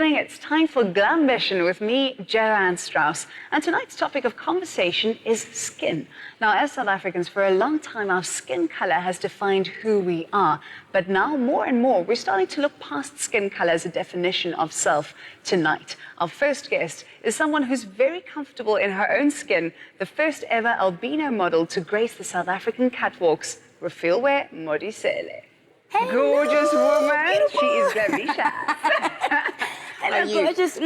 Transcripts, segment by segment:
evening. It's time for Glambition with me, Joanne Strauss. And tonight's topic of conversation is skin. Now, as South Africans, for a long time, our skin color has defined who we are. But now, more and more, we're starting to look past skin color as a definition of self tonight. Our first guest is someone who's very comfortable in her own skin, the first ever albino model to grace the South African catwalks, Refilwe Modisele. Hello. Gorgeous woman. She is Glambition. Hello, gorgeous.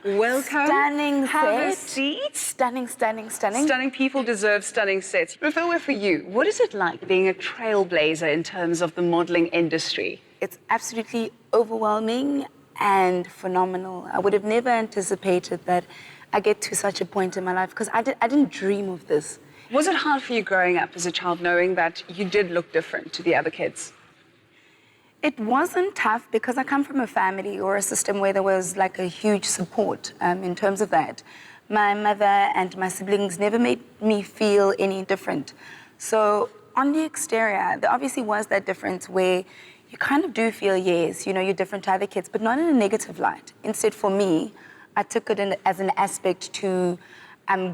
Welcome. Stunning Have a set. seat. Stunning. Stunning people deserve stunning sets. Refilwe, for you, what is it like being a trailblazer in terms of the modeling industry? It's absolutely overwhelming and phenomenal. I would have never anticipated that I get to such a point in my life because I didn't dream of this. Was it hard for you growing up as a child knowing that you did look different to the other kids? It wasn't tough because I come from a family or a system where there was like a huge support in terms of that. My mother and my siblings never made me feel any different. So on the exterior, there obviously was that difference where you kind of do feel, yes, you know, you're different to other kids, but not in a negative light. Instead, for me, I took it as an aspect to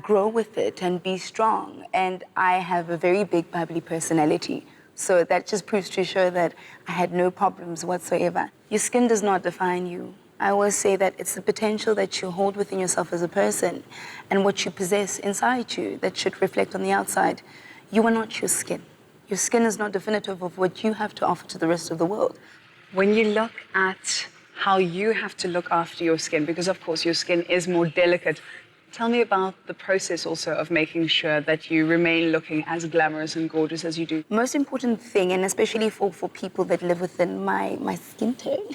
grow with it and be strong. And I have a very big, bubbly personality. So that just proves to show that I had no problems whatsoever. Your skin does not define you. I always say that it's the potential that you hold within yourself as a person and what you possess inside you that should reflect on the outside. You are not your skin. Your skin is not definitive of what you have to offer to the rest of the world. When you look at how you have to look after your skin, because of course your skin is more delicate, tell me about the process also of making sure that you remain looking as glamorous and gorgeous as you do. Most important thing, and especially for people that live within my skin tone,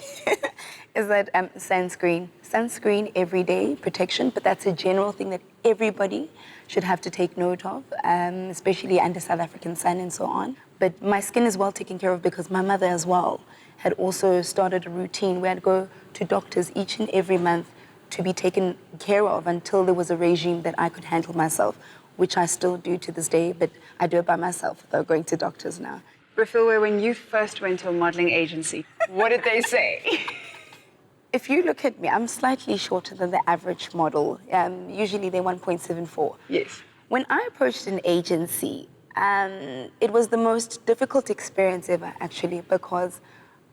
is that sunscreen. Sunscreen every day, protection, but that's a general thing that everybody should have to take note of, especially under South African sun and so on. But my skin is well taken care of because my mother as well had also started a routine where I'd go to doctors each and every month to be taken care of until there was a regime that I could handle myself, which I still do to this day, but I do it by myself without going to doctors now. Refilwe, when you first went to a modeling agency, what did they say? If you look at me, I'm slightly shorter than the average model. Usually they're 1.74. Yes. When I approached an agency, it was the most difficult experience ever, actually, because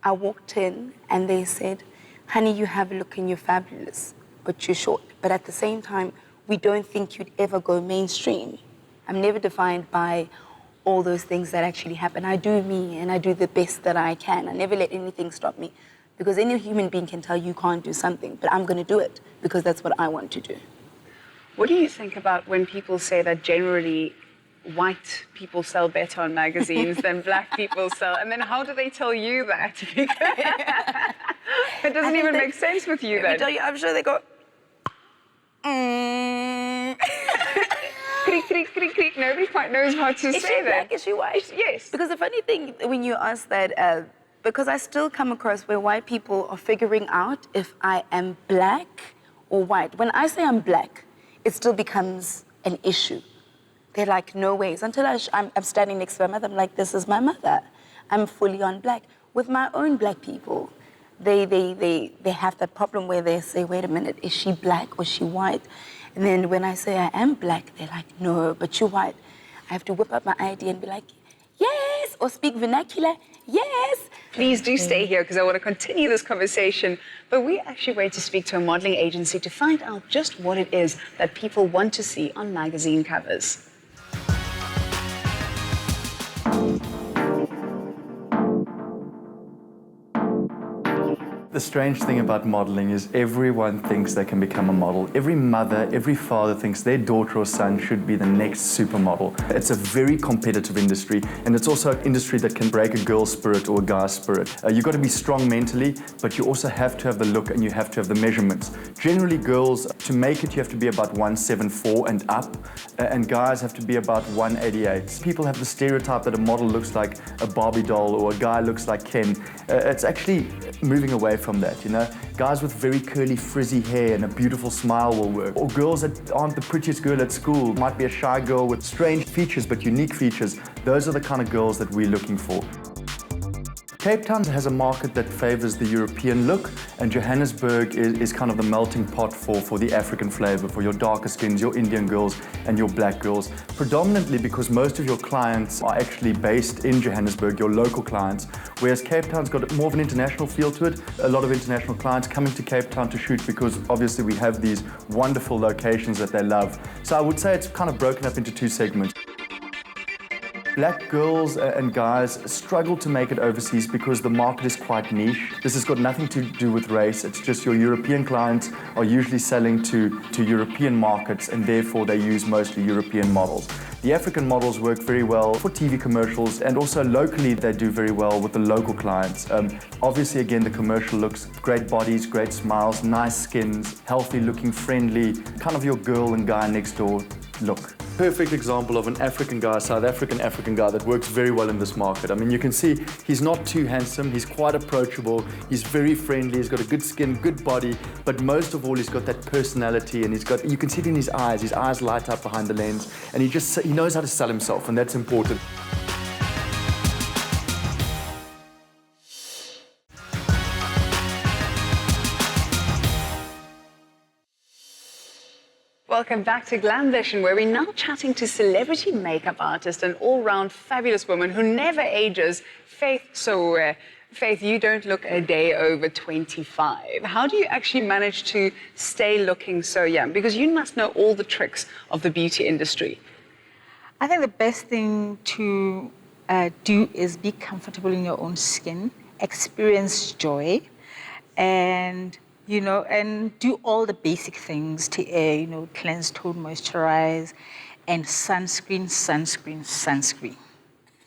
I walked in and they said, honey, you have a look and you're fabulous, but you're short. But at the same time, we don't think you'd ever go mainstream. I'm never defined by all those things that actually happen. I do me and I do the best that I can. I never let anything stop me because any human being can tell you can't do something, but I'm going to do it because that's what I want to do. What do you think about when people say that generally white people sell better on magazines than black people sell? And then how do they tell you that? It doesn't even make sense with you then. I'm sure they go, Creak, creak, creak, creak. Nobody quite knows how to is say she that. black? Is she white? Yes. Because the funny thing when you ask that, because I still come across where white people are figuring out if I am black or white. When I say I'm black, it still becomes an issue. They're like, no ways. Until I'm standing next to my mother, I'm like, this is my mother. I'm fully on black. With my own black people, they have that problem where they say, wait a minute, is she black or is she white? And then when I say I am black, they're like, no, but you're white. I have to whip up my ID and be like, yes, or speak vernacular, yes. Please do stay here because I want to continue this conversation. But we actually went to speak to a modeling agency to find out just what it is that people want to see on magazine covers. The strange thing about modeling is everyone thinks they can become a model. Every mother, every father thinks their daughter or son should be the next supermodel. It's a very competitive industry, and it's also an industry that can break a girl's spirit or a guy's spirit. You've got to be strong mentally, but you also have to have the look and you have to have the measurements. Generally, girls, to make it, you have to be about 174 and up, and guys have to be about 188. People have the stereotype that a model looks like a Barbie doll or a guy looks like Ken. It's actually moving away from that, you know. Guys with very curly, frizzy hair and a beautiful smile will work. Or girls that aren't the prettiest girl at school. Might be a shy girl with strange features but unique features. Those are the kind of girls that we're looking for. Cape Town has a market that favors the European look, and Johannesburg is kind of the melting pot for the African flavor, for your darker skins, your Indian girls and your black girls, predominantly because most of your clients are actually based in Johannesburg, your local clients, whereas Cape Town's got more of an international feel to it. A lot of international clients coming to Cape Town to shoot because obviously we have these wonderful locations that they love. So I would say it's kind of broken up into two segments. Black girls and guys struggle to make it overseas because the market is quite niche. This has got nothing to do with race. It's just your European clients are usually selling to European markets, and therefore they use mostly European models. The African models work very well for TV commercials, and also locally they do very well with the local clients. Obviously, again, the commercial looks, great bodies, great smiles, nice skins, healthy looking, friendly, kind of your girl and guy next door look. Perfect example of an African guy, South African guy that works very well in this market. I mean, you can see he's not too handsome, he's quite approachable, he's very friendly, he's got a good skin, good body, but most of all, he's got that personality, and you can see it in his eyes light up behind the lens, and he knows how to sell himself, and that's important. Welcome back to Glambition, where we're now chatting to celebrity makeup artist and all-round fabulous woman who never ages, Faith Sowe. Faith, you don't look a day over 25. How do you actually manage to stay looking so young? Because you must know all the tricks of the beauty industry. I think the best thing to do is be comfortable in your own skin, experience joy, and and do all the basic things to, cleanse, tone, moisturize, and sunscreen.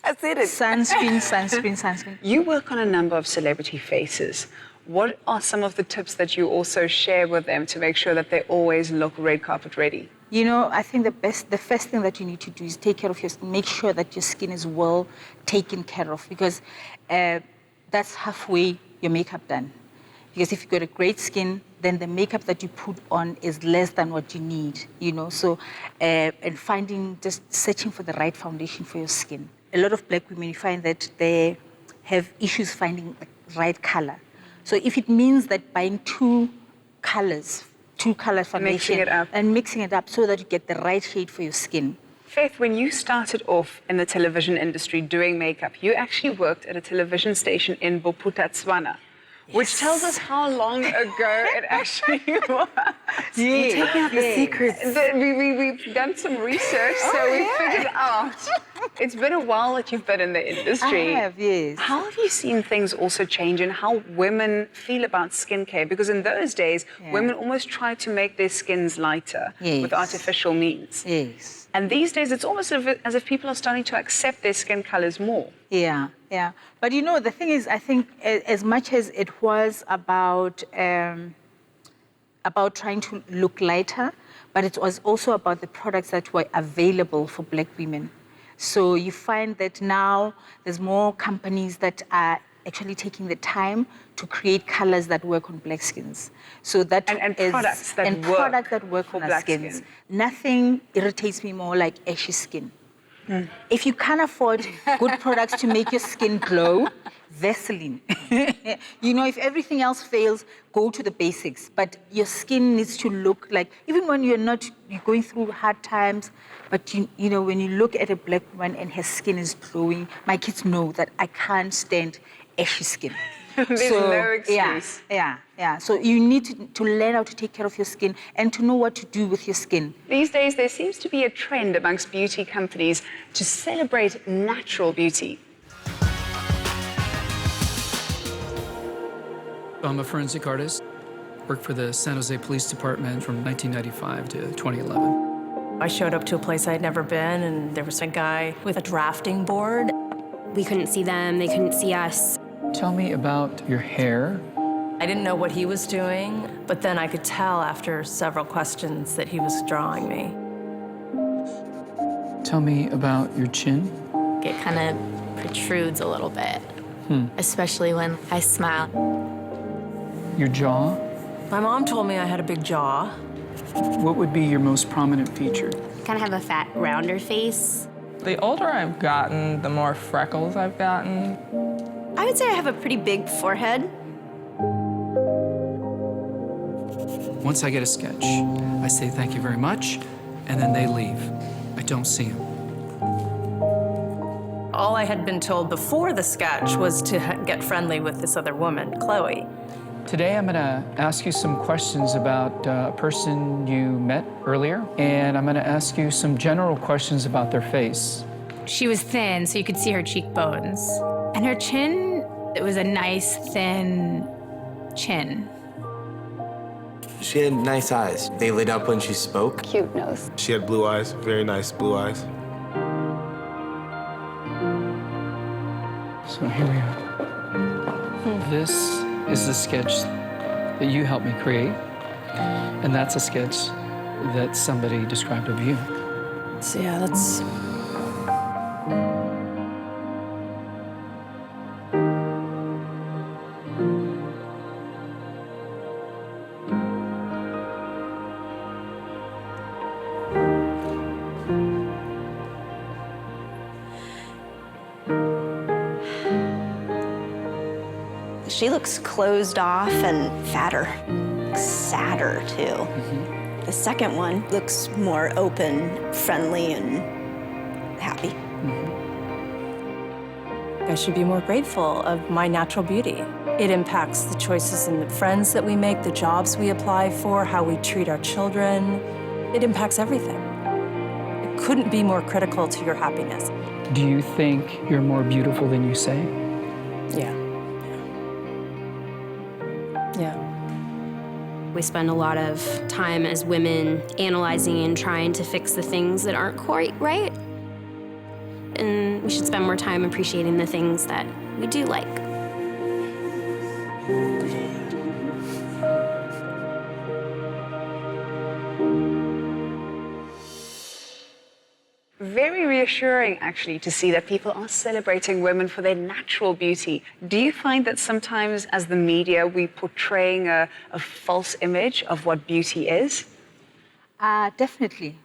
That's it. Sunscreen. You work on a number of celebrity faces. What are some of the tips that you also share with them to make sure that they always look red carpet ready? I think the first thing that you need to do is take care of your skin. Make sure that your skin is well taken care of, because that's halfway your makeup done. Because if you've got a great skin, then the makeup that you put on is less than what you need, So, and just searching for the right foundation for your skin. A lot of black women, you find that they have issues finding the right color. So if it means that buying two color foundation mixing it up so that you get the right shade for your skin. Faith, when you started off in the television industry doing makeup, you actually worked at a television station in Bophuthatswana. Yes. Which tells us how long ago it actually was. You're taking out the secrets. We've done some research, so we figured out. It's been a while that you've been in the industry. I have, yes. How have you seen things also change in how women feel about skincare? Because in those days, women almost tried to make their skins lighter with artificial means. Yes. And these days, it's almost as if people are starting to accept their skin colors more. Yeah. But the thing is, I think as much as it was about trying to look lighter, but it was also about the products that were available for black women. So you find that now there's more companies that are actually taking the time to create colors that work on black skins. So that products that work on our skins. Skin. Nothing irritates me more like ashy skin. If you can't afford good products to make your skin glow, Vaseline. If everything else fails, go to the basics. But your skin needs to look like, even when you're going through hard times, but when you look at a black woman and her skin is glowing, my kids know that I can't stand ashy skin. There's no excuse. Yeah. So you need to learn how to take care of your skin and to know what to do with your skin. These days, there seems to be a trend amongst beauty companies to celebrate natural beauty. I'm a forensic artist. Worked for the San Jose Police Department from 1995 to 2011. I showed up to a place I'd never been, and there was a guy with a drafting board. We couldn't see them, they couldn't see us. Tell me about your hair. I didn't know what he was doing, but then I could tell after several questions that he was drawing me. Tell me about your chin. It kind of protrudes a little bit, especially when I smile. Your jaw. My mom told me I had a big jaw. What would be your most prominent feature? I kind of have a fat, rounder face. The older I've gotten, the more freckles I've gotten. I would say I have a pretty big forehead. Once I get a sketch, I say thank you very much, and then they leave. I don't see them. All I had been told before the sketch was to get friendly with this other woman, Chloe. Today I'm gonna ask you some questions about a person you met earlier, and I'm gonna ask you some general questions about their face. She was thin, so you could see her cheekbones. And her chin, it was a nice, thin chin. She had nice eyes. They lit up when she spoke. Cute nose. She had blue eyes, very nice blue eyes. So here we are. This is the sketch that you helped me create, and that's a sketch that somebody described of you. So yeah, that's... She looks closed off and fatter, sadder too. The second one looks more open, friendly, and happy. I should be more grateful of my natural beauty. It impacts the choices and the friends that we make, the jobs we apply for, how we treat our children. It impacts everything. It couldn't be more critical to your happiness. Do you think you're more beautiful than you say? Yeah. Yeah. We spend a lot of time as women analyzing and trying to fix the things that aren't quite right. And we should spend more time appreciating the things that we do like. Very reassuring, actually, to see that people are celebrating women for their natural beauty. Do you find that sometimes, as the media, we're portraying a false image of what beauty is? Definitely,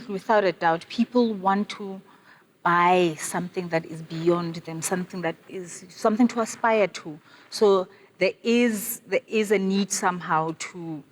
without a doubt. People want to buy something that is beyond them, something that is something to aspire to. So there is a need somehow to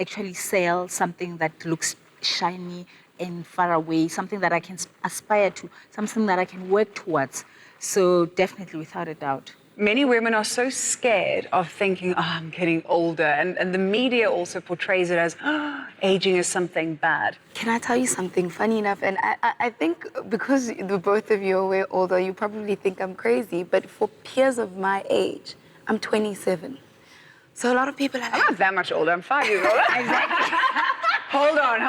actually sell something that looks shiny and far away, something that I can aspire to, something that I can work towards. So definitely, without a doubt. Many women are so scared of thinking, oh, I'm getting older. And the media also portrays it as, oh, aging is something bad. Can I tell you something funny enough? And I think because the both of you are way older, you probably think I'm crazy. But for peers of my age, I'm 27. So a lot of people are like, I'm not that much older. I'm 5 years older. Exactly. Hold on.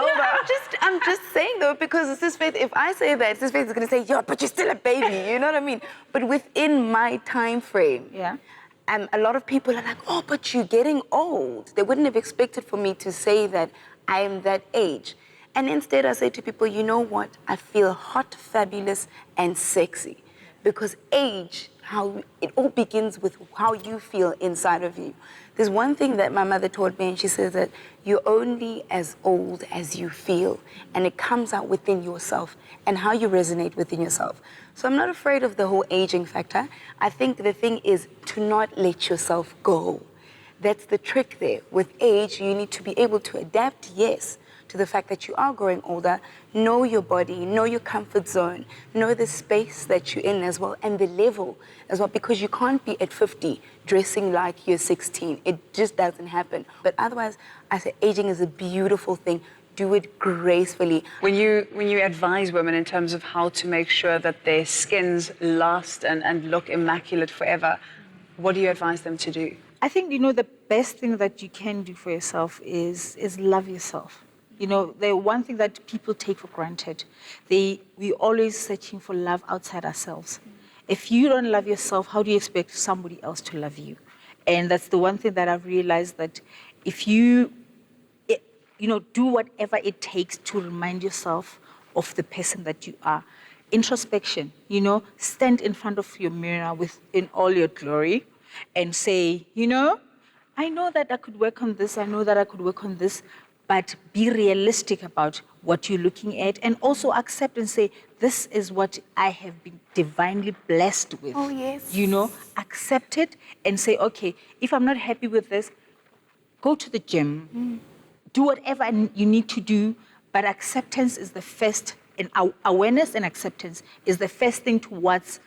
I'm just saying though, because Sis Faith, if I say that, Sis Faith is gonna say, yeah, but you're still a baby, you know what I mean? But within my time frame, yeah, a lot of people are like, oh, but you're getting old. They wouldn't have expected for me to say that I am that age. And instead I say to people, you know what? I feel hot, fabulous, and sexy. Because age, it all begins with how you feel inside of you. There's one thing that my mother taught me, and she says that you're only as old as you feel, and it comes out within yourself and how you resonate within yourself. So I'm not afraid of the whole aging factor. I think the thing is to not let yourself go. That's the trick there. With age, you need to be able to adapt, yes, to the fact that you are growing older, know your body, know your comfort zone, know the space that you're in as well, and the level as well, because you can't be at 50 dressing like you're 16. It just doesn't happen. But otherwise, I say aging is a beautiful thing. Do it gracefully. When you advise women in terms of how to make sure that their skins last and look immaculate forever, what do you advise them to do? I think, the best thing that you can do for yourself is love yourself. The one thing that people take for granted, we're always searching for love outside ourselves. If you don't love yourself, how do you expect somebody else to love you? And that's the one thing that I've realized, that if you do whatever it takes to remind yourself of the person that you are. Introspection, stand in front of your mirror in all your glory and say, I know that I could work on this, I know that I could work on this, but be realistic about what you're looking at, and also accept and say, this is what I have been divinely blessed with. Oh, yes. You know, accept it and say, okay, if I'm not happy with this, go to the gym, do whatever you need to do, but acceptance is the first, and awareness and acceptance is the first thing towards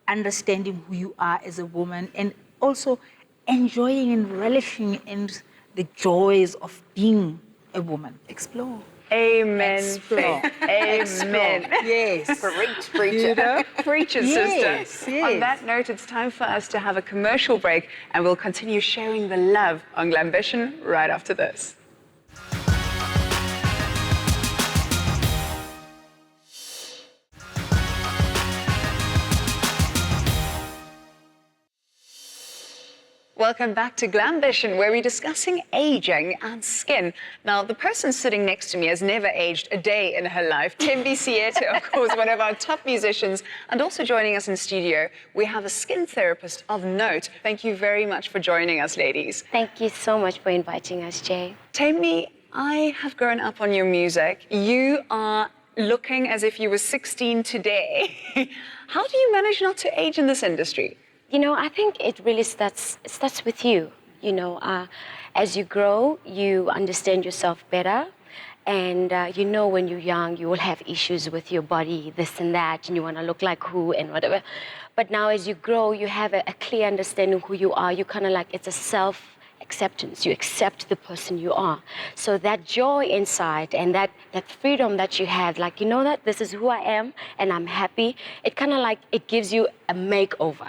understanding who you are as a woman, and also enjoying and relishing in the joys of being a woman. Explore. Amen. Explore. Amen. Yes. Preach, preacher. You know? Preacher, Yes, sister. yes. On that note, it's time for us to have a commercial break, and we'll continue sharing the love on Glambition right after this. Welcome back to Glambition, where we're discussing aging and skin. Now, the person sitting next to me has never aged a day in her life. Tembi Siete, of course, one of our top musicians, and also joining us in studio, we have a skin therapist of note. Thank you very much for joining us, ladies. Thank you so much for inviting us, Jay. Tembi, I have grown up on your music. You are looking as if you were 16 today. How do you manage not to age in this industry? You know, I think it really starts with you. You know, as you grow, you understand yourself better. And you know, when you're young, you will have issues with your body, this and that, and you want to look like who and whatever. But now as you grow, you have a clear understanding of who you are. You kind of like, it's a self-acceptance. You accept the person you are. So that joy inside and that freedom that you had, like, you know that this is who I am and I'm happy, it kind of like, it gives you a makeover.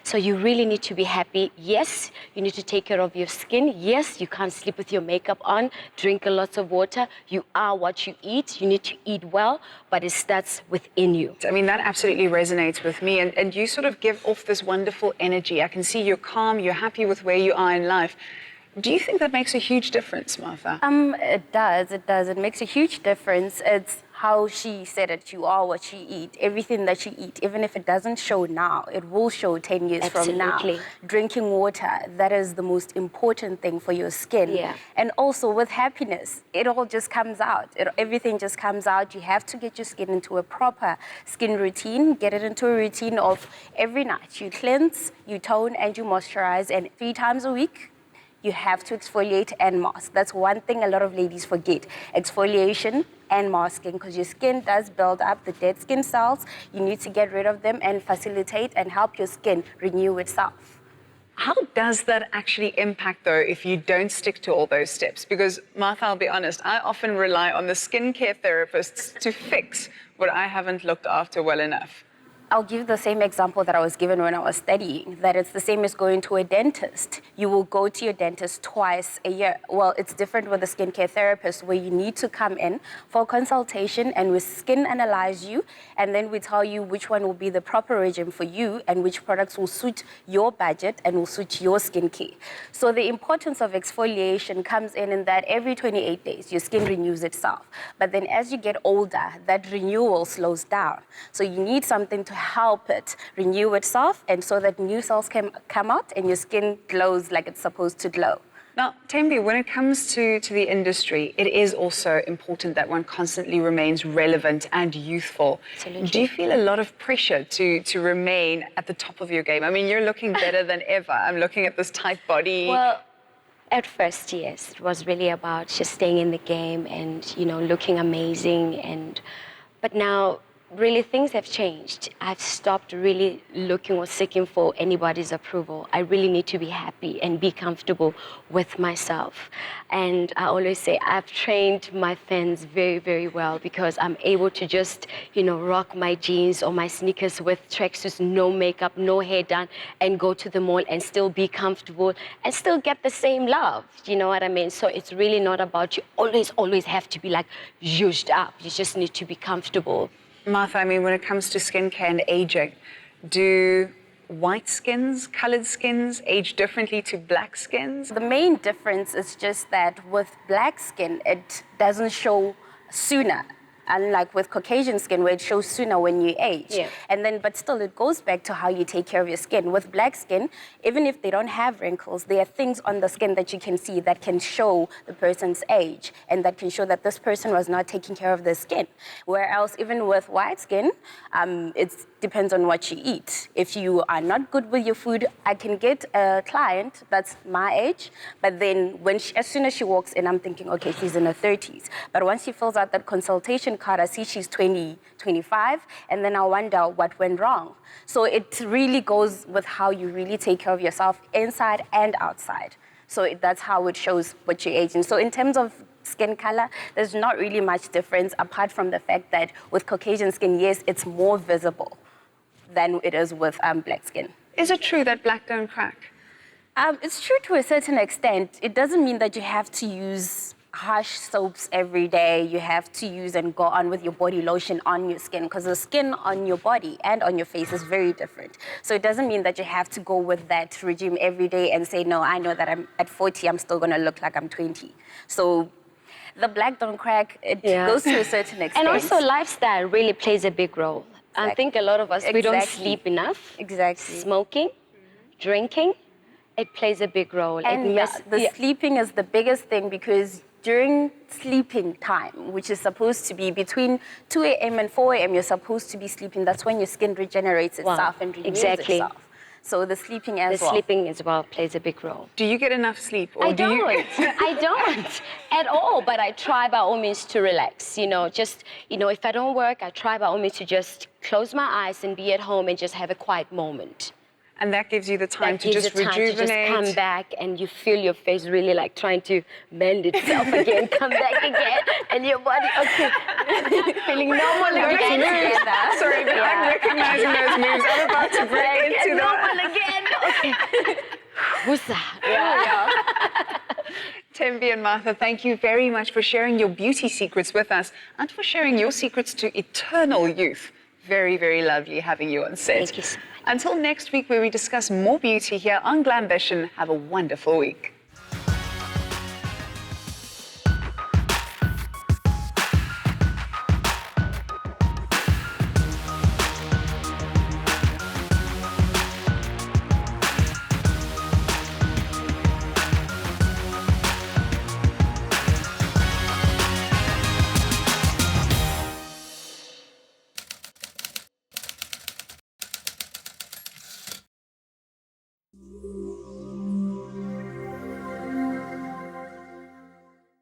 So you really need to be happy. Yes, you need to take care of your skin. Yes, you can't sleep with your makeup on. Drink a lot of water. You are what you eat. You need to eat well, but it starts within you. I mean, that absolutely resonates with me. And you sort of give off this wonderful energy. I can see you're calm, you're happy with where you are in life. Do you think that makes a huge difference, Martha? It does. It makes a huge difference. It's how she said it. You are what you eat. Everything that you eat, even if it doesn't show now, it will show 10 years from now. Drinking water, that is the most important thing for your skin. Yeah. And also with happiness, it all just comes out. Everything just comes out. You have to get your skin into a proper skin routine. Get it into a routine of every night. You cleanse, you tone, and you moisturize. And 3 times a week, you have to exfoliate and mask. That's one thing a lot of ladies forget. Exfoliation and masking, because your skin does build up the dead skin cells. You need to get rid of them and facilitate and help your skin renew itself. How does that actually impact, though, if you don't stick to all those steps? Because, Martha, I'll be honest, I often rely on the skincare therapists to fix what I haven't looked after well enough. I'll give the same example that I was given when I was studying, that it's the same as going to a dentist. You will go to your dentist twice a year. Well, it's different with a skincare therapist, where you need to come in for a consultation and we skin analyze you, and then we tell you which one will be the proper regime for you and which products will suit your budget and will suit your skincare. So the importance of exfoliation comes in that every 28 days, your skin renews itself. But then as you get older, that renewal slows down. So you need something to help it renew itself, and so that new cells can come out and your skin glows like it's supposed to glow. Now, Tembi, when it comes to the industry, it is also important that one constantly remains relevant and youthful. Absolutely. Do you feel a lot of pressure to remain at the top of your game? I mean, you're looking better than ever. I'm looking at this tight body. Well, at first, yes, it was really about just staying in the game and, you know, looking amazing. But now, really, things have changed. I've stopped really looking or seeking for anybody's approval. I really need to be happy and be comfortable with myself. And I always say I've trained my fans very, very well, because I'm able to just, you know, rock my jeans or my sneakers with tracksuits, no makeup, no hair done, and go to the mall and still be comfortable and still get the same love. You know what I mean? So it's really not about you always have to be like zhuzhed up. You just need to be comfortable. Martha, I mean, when it comes to skincare and aging, do white skins, colored skins age differently to black skins? The main difference is just that with black skin, it doesn't show sooner. unlike with Caucasian skin where it shows sooner when you age. Yeah. And then, but still, it goes back to how you take care of your skin. With black skin, even if they don't have wrinkles, there are things on the skin that you can see that can show the person's age and that can show that this person was not taking care of their skin. Whereas even with white skin, it depends on what you eat. If you are not good with your food, I can get a client that's my age, but then as soon as she walks in, I'm thinking, okay, she's in her 30s. But once she fills out that consultation card, I see she's 20, 25, and then I wonder what went wrong. So it really goes with how you really take care of yourself inside and outside. So that's how it shows what you're aging. So in terms of skin color, there's not really much difference apart from the fact that with Caucasian skin, yes, it's more visible than it is with black skin. Is it true that black don't crack? It's true to a certain extent. It doesn't mean that you have to use harsh soaps every day. You have to use and go on with your body lotion on your skin, because the skin on your body and on your face is very different. So it doesn't mean that you have to go with that regime every day and say, no, I know that I'm at 40, I'm still going to look like I'm 20. So the black don't crack, it goes to a certain extent. And also lifestyle really plays a big role. Exactly. I think a lot of us, we don't sleep enough. Exactly. Smoking, drinking, it plays a big role. And the sleeping is the biggest thing, because during sleeping time, which is supposed to be between 2 a.m. and 4 a.m., you're supposed to be sleeping. That's when your skin regenerates itself and renews itself. So the sleeping as well. The sleeping as well plays a big role. Do you get enough sleep? Or I don't. I don't at all, but I try by all means to relax. If I don't work, I try by all means to just close my eyes and be at home and just have a quiet moment. And that gives you the time to just rejuvenate. To just come back, and you feel your face really like trying to mend itself again, come back again, and your body, okay, feeling normal again. Sorry, but I'm recognizing those moves. I'm about to break into normal again. Okay. Woosah. Yeah. Tembi and Martha, thank you very much for sharing your beauty secrets with us and for sharing your secrets to eternal youth. Very, very lovely having you on set. Thank you so much. Until next week, where we discuss more beauty here on Glambition, have a wonderful week.